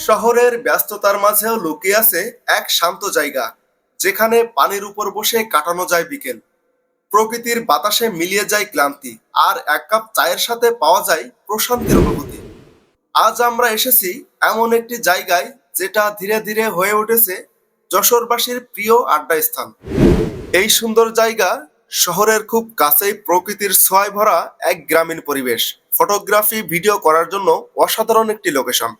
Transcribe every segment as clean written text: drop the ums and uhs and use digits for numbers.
শহরের ব্যস্ততার মাঝেও লুকিয়ে আছে এক শান্ত জায়গা, যেখানে পানির উপর বসে কাটানো যায় বিকেল। প্রকৃতির বাতাসে মিলিয়ে যায় ক্লান্তি, আর এক কাপ চায়ের সাথে পাওয়া যায় প্রশান্তির অনুভূতি। আজ আমরা এসেছি এমন একটি জায়গায়, যেটা ধীরে ধীরে হয়ে উঠেছে যশোরবাসীর প্রিয় আড্ডা স্থান। এই সুন্দর জায়গা শহরের খুব কাছেই প্রকৃতির ছোঁয়ায় ভরা এক গ্রামীণ পরিবেশ। ফটোগ্রাফি, ভিডিও করার জন্য অসাধারণ একটি লোকেশন।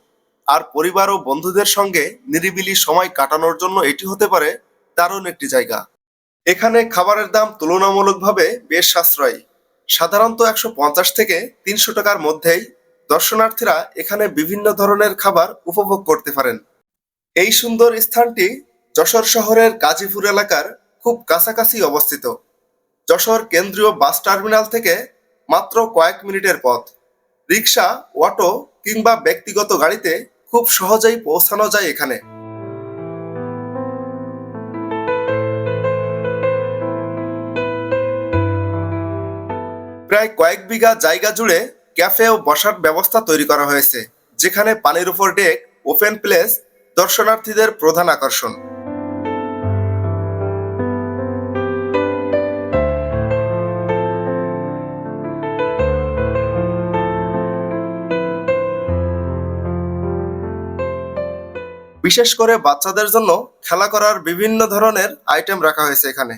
আর পরিবার ও বন্ধুদের সঙ্গে নিরিবিলি সময় কাটানোর জন্য এটি হতে পারে দারুণ একটি জায়গা। এখানে খাবারের দাম তুলনামূলকভাবে বেশ সাশ্রয়ী। সাধারণত 150 থেকে 300 টাকার মধ্যেই দর্শনার্থীরা এখানে বিভিন্ন ধরনের খাবার উপভোগ করতে পারেন। এই সুন্দর স্থানটি যশোর শহরের গাজীপুর এলাকার খুব কাছাকাছি অবস্থিত। যশোর কেন্দ্রীয় বাস টার্মিনাল থেকে মাত্র কয়েক মিনিটের পথ। রিক্সা, অটো কিংবা ব্যক্তিগত গাড়িতে খুব সহজেই পৌঁছানো যায় এখানে। প্রায় কয়েক বিঘা জায়গা জুড়ে ক্যাফে ও বসার ব্যবস্থা তৈরি করা হয়েছে, যেখানে পানির উপর ডেক, ওপেন প্লেস দর্শনার্থীদের প্রধান আকর্ষণ। বিশেষ করে বাচ্চাদের জন্য খেলা করার বিভিন্ন ধরনের আইটেম রাখা হয়েছে এখানে।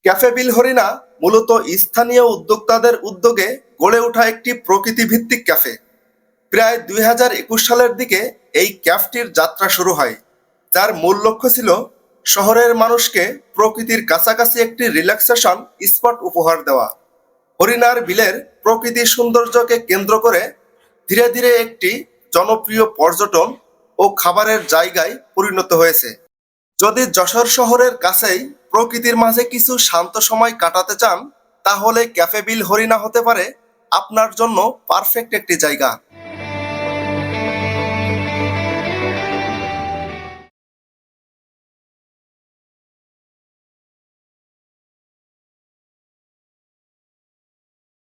ক্যাফে বিল হরিণা মূলত স্থানীয় উদ্যোক্তাদের উদ্যোগে গড়ে ওঠা একটি প্রকৃতি ভিত্তিক ক্যাফে। প্রায় 2021 সালের দিকে এই ক্যাফটির যাত্রা শুরু হয়, যার মূল লক্ষ্য ছিল শহরের মানুষকে প্রকৃতির কাছাকাছি একটি রিল্যাক্সেশন স্পট উপহার দেওয়া। হরিণার বিলের প্রকৃতির সৌন্দর্যকে কেন্দ্র করে ধীরে ধীরে একটি জনপ্রিয় পর্যটন ও খাবারের জায়গায় পরিণত হয়েছে। যদি যশোর শহরের কাছেই প্রকৃতির মাঝে কিছু শান্ত সময় কাটাতে চান, তাহলে ক্যাফে বিল হরিণা হতে পারে আপনার জন্য পারফেক্ট একটি জায়গা।